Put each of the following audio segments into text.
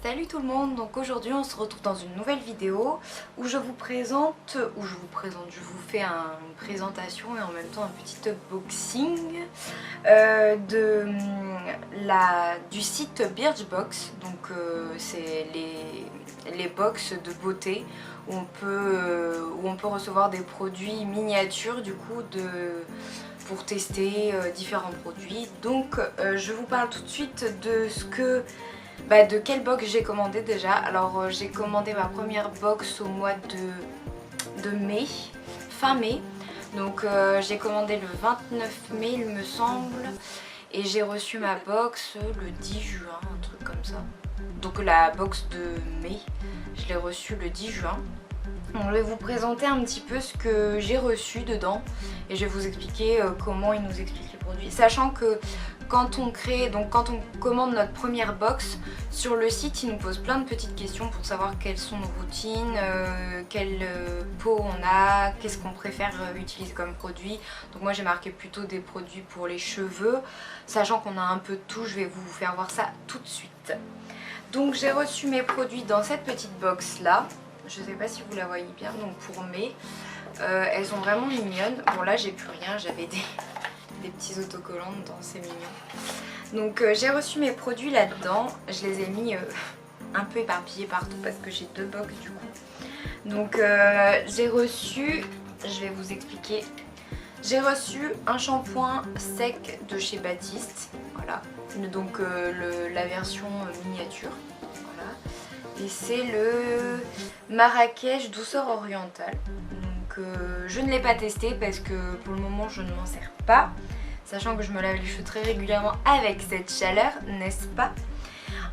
Salut tout le monde, donc aujourd'hui on se retrouve dans une nouvelle vidéo où je vous fais une présentation et en même temps un petit unboxing du site Birchbox. Donc c'est les box de beauté où on peut recevoir des produits miniatures du coup pour tester différents produits. Donc je vous parle tout de suite de quelle box j'ai commandé déjà. Alors j'ai commandé ma première box au mois de mai, fin mai. Donc j'ai commandé le 29 mai il me semble. Et j'ai reçu ma box le 10 juin, un truc comme ça. Donc la box de mai, je l'ai reçue le 10 juin. Je vais vous présenter un petit peu ce que j'ai reçu dedans. Et je vais vous expliquer comment il nous explique les produits. Sachant que quand on commande notre première box, sur le site, il nous pose plein de petites questions pour savoir quelles sont nos routines, quelle peau on a, qu'est-ce qu'on préfère utiliser comme produit. Donc moi j'ai marqué plutôt des produits pour les cheveux, sachant qu'on a un peu de tout, je vais vous faire voir ça tout de suite. Donc j'ai reçu mes produits dans cette petite box là, je sais pas si vous la voyez bien, donc pour mai, elles sont vraiment mignonnes. Bon là j'ai plus rien, j'avais des petits autocollants dedans, c'est mignon. Donc j'ai reçu mes produits là-dedans, je les ai mis un peu éparpillés partout parce que j'ai deux box du coup. Donc j'ai reçu, je vais vous expliquer, j'ai reçu un shampoing sec de chez Baptiste, voilà, donc la version miniature, voilà. Et c'est le Marrakech douceur orientale. Donc je ne l'ai pas testé parce que pour le moment je ne m'en sers pas. Sachant que je me lave les cheveux très régulièrement avec cette chaleur, n'est-ce pas?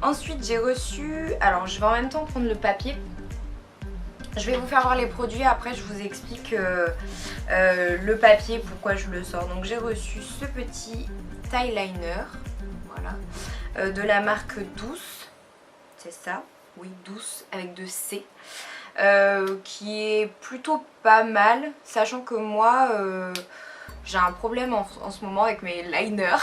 Ensuite j'ai reçu, alors je vais en même temps prendre le papier. Je vais vous faire voir les produits, après je vous explique le papier, pourquoi je le sors. Donc j'ai reçu ce petit tie liner, voilà, de la marque Douce, c'est ça, oui Douce avec 2 C. Qui est plutôt pas mal, sachant que moi j'ai un problème en ce moment avec mes liners.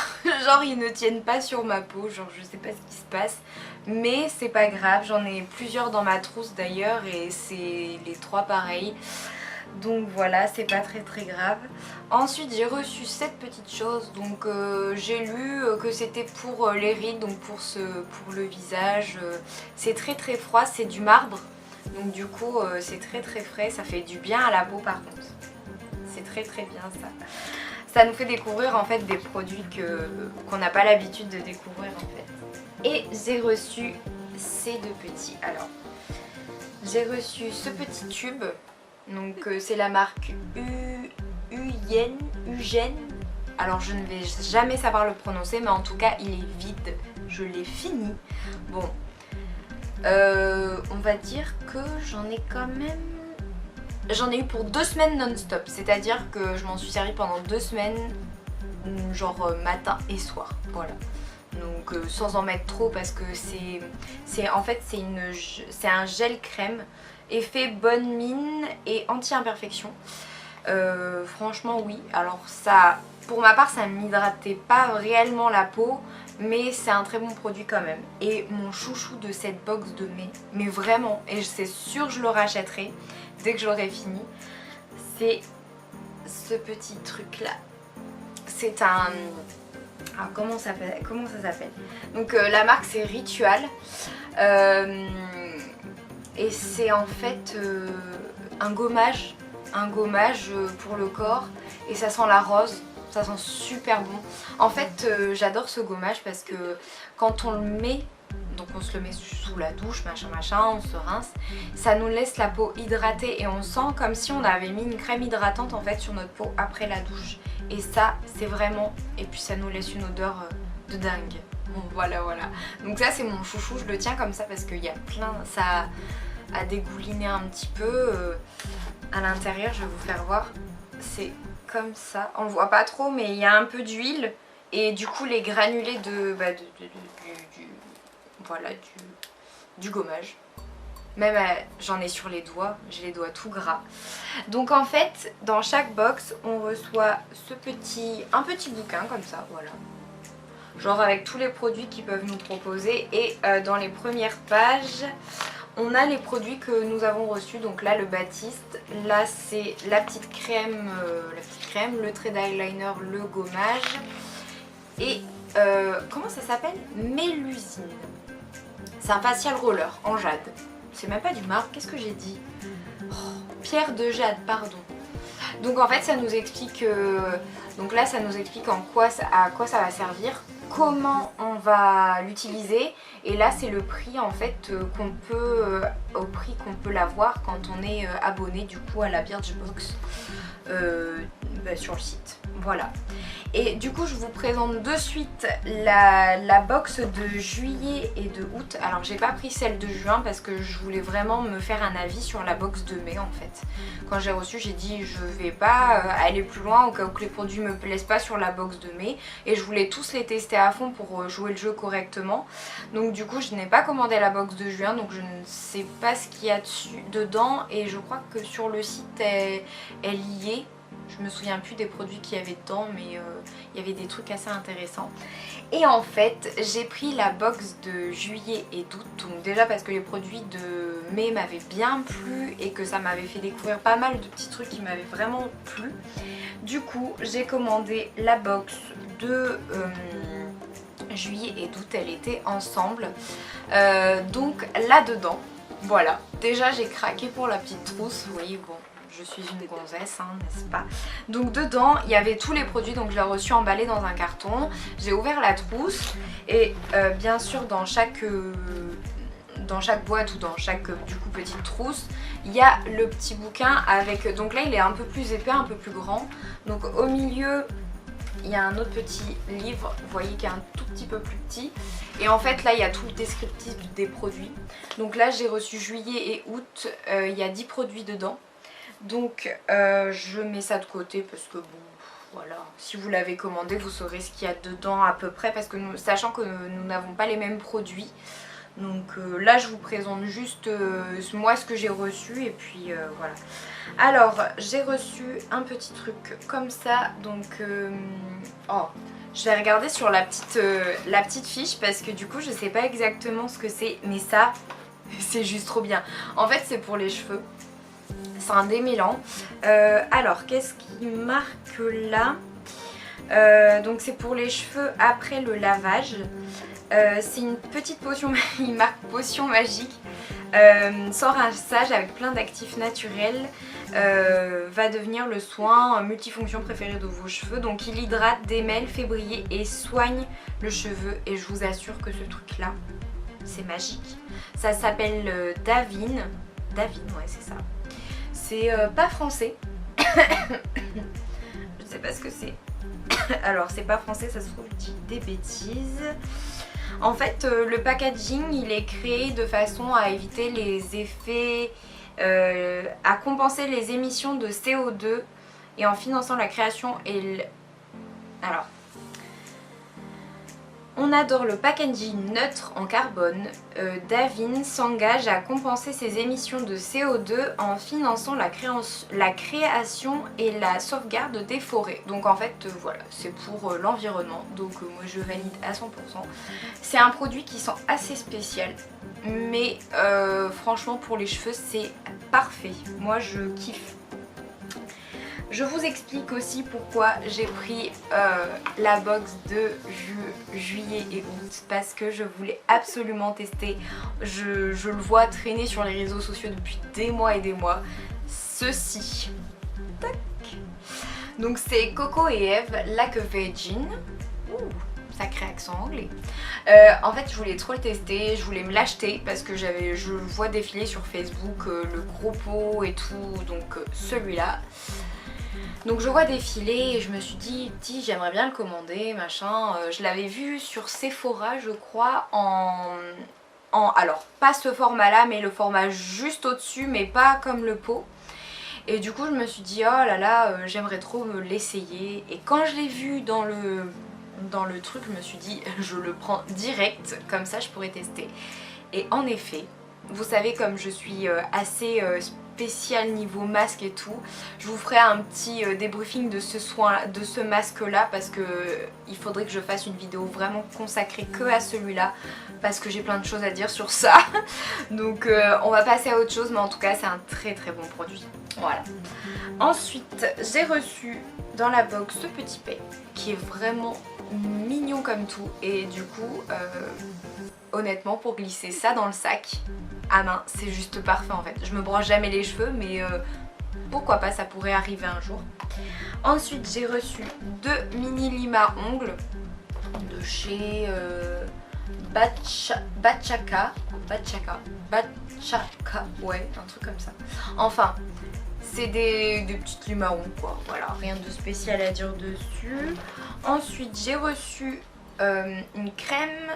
Genre ils ne tiennent pas sur ma peau, genre je sais pas ce qui se passe. Mais c'est pas grave, j'en ai plusieurs dans ma trousse d'ailleurs et c'est les 3 pareils. Donc voilà, c'est pas très grave. Ensuite j'ai reçu cette petite chose, donc j'ai lu que c'était pour les rides, donc pour le visage. C'est très froid, c'est du marbre. Donc du coup c'est très frais, ça fait du bien à la peau par contre. C'est très bien ça. Ça nous fait découvrir en fait des produits qu'on n'a pas l'habitude de découvrir en fait. Et j'ai reçu ces deux petits. Alors j'ai reçu ce petit tube. Donc c'est la marque Ugen. Alors je ne vais jamais savoir le prononcer, mais en tout cas il est vide. Je l'ai fini. Bon. On va dire que j'en ai quand même... J'en ai eu pour 2 semaines non-stop, c'est-à-dire que je m'en suis servi pendant 2 semaines, genre matin et soir, voilà. Donc sans en mettre trop parce que c'est un gel crème, effet bonne mine et anti-imperfection. Franchement oui, alors ça, pour ma part ça ne m'hydratait pas réellement la peau, mais c'est un très bon produit quand même. Et mon chouchou de cette box de mai, mais vraiment, et c'est sûr je le rachèterai dès que j'aurai fini, c'est ce petit truc là. C'est un... Alors comment ça s'appelle? Donc la marque c'est Ritual. Et c'est en fait un gommage pour le corps. Et ça sent la rose. Ça sent super bon. En fait j'adore ce gommage parce que quand on le met, donc on se le met sous la douche, machin, on se rince, ça nous laisse la peau hydratée et on sent comme si on avait mis une crème hydratante en fait sur notre peau après la douche. Et ça c'est vraiment, et puis ça nous laisse une odeur de dingue. Bon voilà. Donc ça c'est mon chouchou, je le tiens comme ça parce qu'il y a plein, ça a dégouliné un petit peu à l'intérieur, je vais vous faire voir. C'est comme ça, on le voit pas trop mais il y a un peu d'huile et du coup les granulés du gommage. Même j'en ai sur les doigts, j'ai les doigts tout gras. Donc en fait dans chaque box on reçoit un petit bouquin comme ça, voilà. genre avec tous les produits qu'ils peuvent nous proposer. Et dans les premières pages, on a les produits que nous avons reçus. Donc là le Batiste, là c'est la petite crème, le trait d'eyeliner, le gommage. Et comment ça s'appelle? Mélusine. C'est un facial roller en jade. C'est même pas du marbre, qu'est-ce que j'ai dit? Oh, pierre de jade, pardon. Donc en fait ça nous explique, donc là ça nous explique à quoi ça va servir, comment on va l'utiliser, et là c'est le prix en fait au prix qu'on peut l'avoir quand on est abonné du coup à la Birchbox sur le site. Voilà. Et du coup je vous présente de suite la box de juillet et de août. Alors j'ai pas pris celle de juin parce que je voulais vraiment me faire un avis sur la box de mai en fait. Quand j'ai reçu j'ai dit je vais pas aller plus loin au cas où que les produits me plaisent pas sur la box de mai. Et je voulais tous les tester à fond pour jouer le jeu correctement. Donc du coup je n'ai pas commandé la box de juin, donc je ne sais pas ce qu'il y a dedans. Et je crois que sur le site elle y est. Je me souviens plus des produits qu'il y avait dedans, mais il y avait des trucs assez intéressants. Et en fait j'ai pris la box de juillet et d'août, donc déjà parce que les produits de mai m'avaient bien plu et que ça m'avait fait découvrir pas mal de petits trucs qui m'avaient vraiment plu. Du coup j'ai commandé la box de juillet et d'août, elle était ensemble. Donc là dedans, voilà, déjà j'ai craqué pour la petite trousse, vous voyez, bon. Je suis une gonzesse, hein, n'est-ce pas? Donc dedans, il y avait tous les produits, donc je l'ai reçu emballé dans un carton. J'ai ouvert la trousse et bien sûr dans chaque boîte ou dans chaque du coup petite trousse, il y a le petit bouquin avec... Donc là il est un peu plus épais, un peu plus grand. Donc au milieu, il y a un autre petit livre, vous voyez qu'il est un tout petit peu plus petit. Et en fait là il y a tout le descriptif des produits. Donc là j'ai reçu juillet et août, il y a 10 produits dedans. Donc je mets ça de côté parce que bon voilà, si vous l'avez commandé vous saurez ce qu'il y a dedans à peu près, parce que sachant que nous n'avons pas les mêmes produits. Donc là je vous présente juste moi ce que j'ai reçu et puis voilà. Alors j'ai reçu un petit truc comme ça, donc oh, je vais regarder sur la petite fiche parce que du coup je sais pas exactement ce que c'est, mais ça c'est juste trop bien. En fait c'est pour les cheveux. C'est un démêlant. Alors qu'est-ce qui marque là? Donc c'est pour les cheveux après le lavage. C'est une petite potion, il marque potion magique. Sans rinçage avec plein d'actifs naturels. Va devenir le soin multifonction préféré de vos cheveux. Donc il hydrate, démêle, fait briller et soigne le cheveu. Et je vous assure que ce truc là c'est magique. Ça s'appelle Davine. Davine, ouais c'est ça. C'est pas français. Je sais pas ce que c'est. Alors c'est pas français, ça se trouve je dis des bêtises. En fait le packaging il est créé de façon à éviter les effets, à compenser les émissions de CO2 et en finançant la création et alors on adore le packaging neutre en carbone. Davine s'engage à compenser ses émissions de CO2 en finançant la création et la sauvegarde des forêts. Donc en fait voilà, c'est pour l'environnement, donc moi je valide à 100%. C'est un produit qui sent assez spécial, mais franchement pour les cheveux c'est parfait. Moi je kiffe. Je vous explique aussi pourquoi j'ai pris la box de juillet et août, parce que je voulais absolument tester. Je le vois traîner sur les réseaux sociaux depuis des mois et des mois. Ceci. Tac. Donc c'est Coco et Eve Like a Virgin. Sacré accent anglais. En fait je voulais trop le tester, je voulais me l'acheter parce que je vois défiler sur Facebook le gros pot et tout, donc celui-là. Donc je vois défiler et je me suis dit j'aimerais bien le commander machin. Je l'avais vu sur Sephora je crois alors pas ce format là mais le format juste au dessus, mais pas comme le pot. Et du coup je me suis dit oh là là j'aimerais trop me l'essayer. Et quand je l'ai vu dans le truc je me suis dit je le prends direct, comme ça je pourrais tester. Et en effet vous savez comme je suis assez spécial niveau masque et tout. Je vous ferai un petit débriefing de ce masque là parce que il faudrait que je fasse une vidéo vraiment consacrée que à celui-là parce que j'ai plein de choses à dire sur ça. Donc on va passer à autre chose, mais en tout cas c'est un très très bon produit. Voilà. Ensuite j'ai reçu dans la box ce petit pain qui est vraiment mignon comme tout et du coup honnêtement pour glisser ça dans le sac à main c'est juste parfait en fait. Je me brosse jamais les cheveux mais pourquoi pas, ça pourrait arriver un jour. Ensuite j'ai reçu 2 mini limes à ongles de chez Bachaka, ouais un truc comme ça. Enfin c'est des petites limes à ongles quoi, voilà, rien de spécial à dire dessus. Ensuite j'ai reçu une crème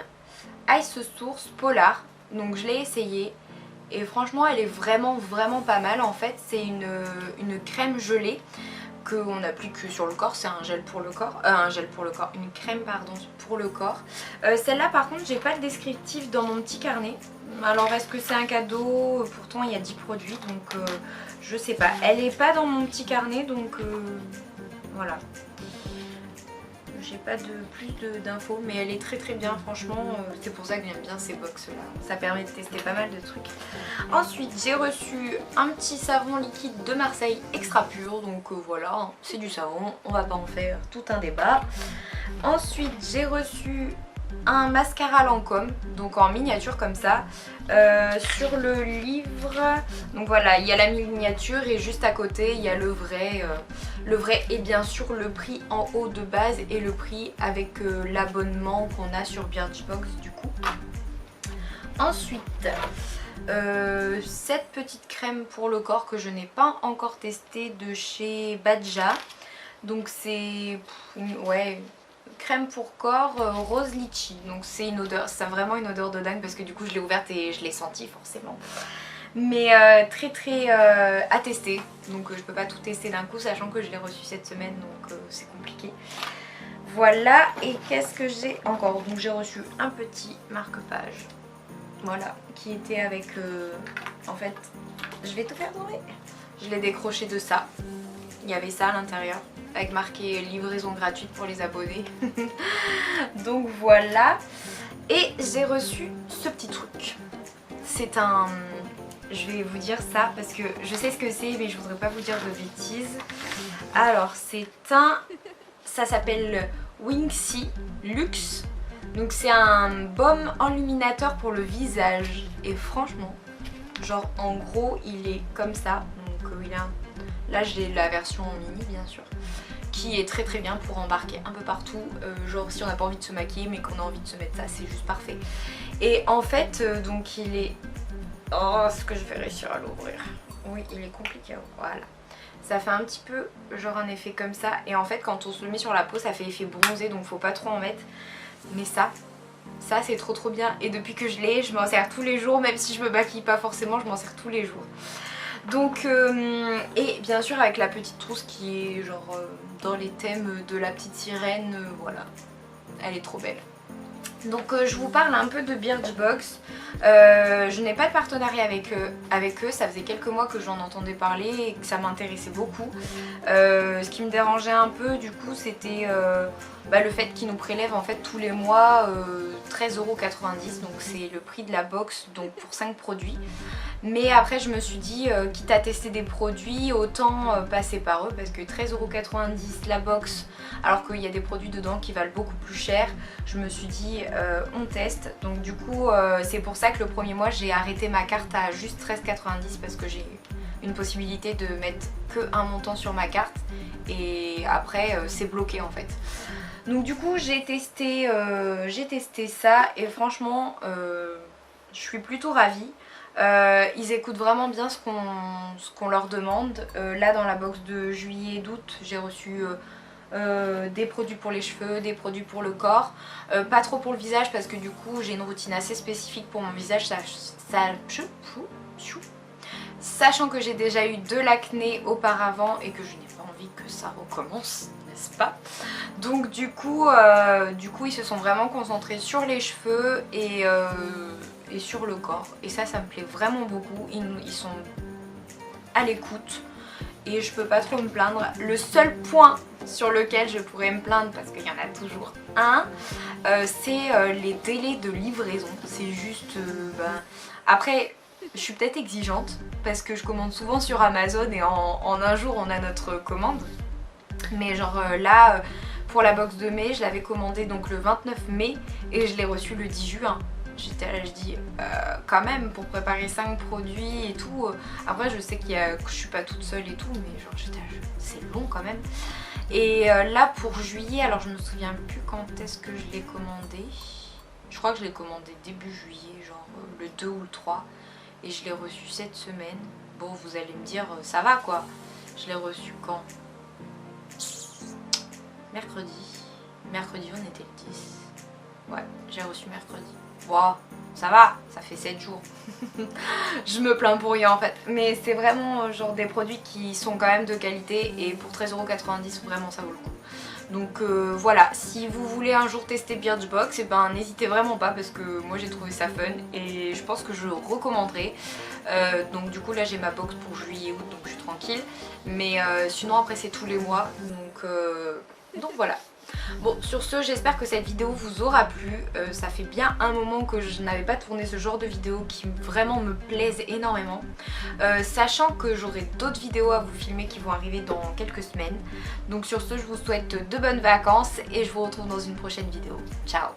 Ice Source Polar, donc je l'ai essayée et franchement elle est vraiment pas mal. En fait c'est une crème gelée qu'on applique sur le corps, c'est un gel pour le corps, une crème pardon pour le corps. Celle-là par contre j'ai pas le descriptif dans mon petit carnet, alors est-ce que c'est un cadeau? Pourtant il y a 10 produits donc je sais pas, elle est pas dans mon petit carnet donc voilà. J'ai pas de plus d'infos mais elle est très bien franchement, c'est pour ça que j'aime bien ces box là, ça permet de tester pas mal de trucs. Ensuite j'ai reçu un petit savon liquide de Marseille extra pur, donc voilà, c'est du savon, on va pas en faire tout un débat. Ensuite j'ai reçu un mascara Lancôme, donc en miniature comme ça, sur le livre, donc voilà il y a la miniature et juste à côté il y a le vrai et bien sûr le prix en haut de base et le prix avec l'abonnement qu'on a sur Birchbox du coup. Ensuite cette petite crème pour le corps que je n'ai pas encore testée de chez Badja, donc c'est ouais crème pour corps rose litchi, donc c'est une odeur, ça a vraiment une odeur de dingue parce que du coup je l'ai ouverte et je l'ai sentie forcément, mais très à tester, donc je peux pas tout tester d'un coup sachant que je l'ai reçu cette semaine donc c'est compliqué. Voilà, et qu'est-ce que j'ai encore? Donc j'ai reçu un petit marque-page, voilà, qui était avec en fait je vais tout faire tomber, je l'ai décroché de ça, il y avait ça à l'intérieur avec marqué livraison gratuite pour les abonnés. Donc voilà, et j'ai reçu ce petit truc, c'est un, je vais vous dire ça parce que je sais ce que c'est mais je voudrais pas vous dire de bêtises. Alors c'est un, ça s'appelle Winxie Luxe, donc c'est un baume enluminateur pour le visage et franchement genre en gros il est comme ça, donc il a un... Là j'ai la version mini bien sûr, qui est très bien pour embarquer un peu partout, genre si on n'a pas envie de se maquiller mais qu'on a envie de se mettre ça, c'est juste parfait. Et en fait donc il est... Oh, est-ce que je vais réussir à l'ouvrir? Oui il est compliqué, voilà. Ça fait un petit peu genre un effet comme ça et en fait quand on se le met sur la peau ça fait effet bronzé donc faut pas trop en mettre. Mais ça c'est trop bien et depuis que je l'ai je m'en sers tous les jours, même si je me maquille pas forcément je m'en sers tous les jours. Donc et bien sûr avec la petite trousse qui est genre dans les thèmes de la petite sirène, voilà, elle est trop belle. Donc je vous parle un peu de Birchbox. Je n'ai pas de partenariat avec eux, ça faisait quelques mois que j'en entendais parler et que ça m'intéressait beaucoup. Ce qui me dérangeait un peu du coup c'était le fait qu'ils nous prélèvent en fait tous les mois 13,90 €, donc c'est le prix de la box donc pour 5 produits. Mais après je me suis dit quitte à tester des produits autant passer par eux parce que 13,90 € la box alors qu'il y a des produits dedans qui valent beaucoup plus cher. Je me suis dit on teste, donc du coup c'est pour ça que le premier mois j'ai arrêté ma carte à juste 13,90 € parce que j'ai une possibilité de mettre que un montant sur ma carte et après c'est bloqué en fait. Donc du coup j'ai testé ça et franchement je suis plutôt ravie. Ils écoutent vraiment bien ce qu'on leur demande. Là dans la box de juillet et d'août j'ai reçu des produits pour les cheveux, des produits pour le corps, pas trop pour le visage parce que du coup j'ai une routine assez spécifique pour mon visage, sachant que j'ai déjà eu de l'acné auparavant et que je n'ai pas envie que ça recommence, n'est-ce pas? Donc du coup ils se sont vraiment concentrés sur les cheveux et sur le corps et ça me plaît vraiment beaucoup. Ils sont à l'écoute et je peux pas trop me plaindre. Le seul point sur lequel je pourrais me plaindre, parce qu'il y en a toujours un, c'est les délais de livraison. C'est juste... Après, je suis peut-être exigeante parce que je commande souvent sur Amazon et en un jour on a notre commande. Mais genre là, pour la box de mai, je l'avais commandé donc le 29 mai et je l'ai reçu le 10 juin. J'étais là, je dis quand même pour préparer 5 produits et tout. Après je sais que je suis pas toute seule et tout, mais genre j'étais là, c'est long quand même. Et là pour juillet, alors je me souviens plus quand est-ce que je l'ai commandé. Je crois que je l'ai commandé début juillet, genre le 2 ou le 3. Et je l'ai reçu cette semaine. Bon, vous allez me dire, ça va quoi. Je l'ai reçu quand? Mercredi. Mercredi, on était le 10. Ouais, j'ai reçu mercredi. Wow, ça va, ça fait 7 jours. Je me plains pour rien en fait. Mais c'est vraiment genre des produits qui sont quand même de qualité. Et pour 13,90 €, vraiment ça vaut le coup. Donc voilà, si vous voulez un jour tester Birchbox, et ben n'hésitez vraiment pas parce que moi j'ai trouvé ça fun et je pense que je le recommanderai. Donc du coup là j'ai ma box pour juillet août donc je suis tranquille. Mais sinon après c'est tous les mois donc voilà. Bon, sur ce, j'espère que cette vidéo vous aura plu. Ça fait bien un moment que je n'avais pas tourné ce genre de vidéo qui vraiment me plaisent énormément. Sachant que j'aurai d'autres vidéos à vous filmer qui vont arriver dans quelques semaines. Donc sur ce, je vous souhaite de bonnes vacances et je vous retrouve dans une prochaine vidéo. Ciao!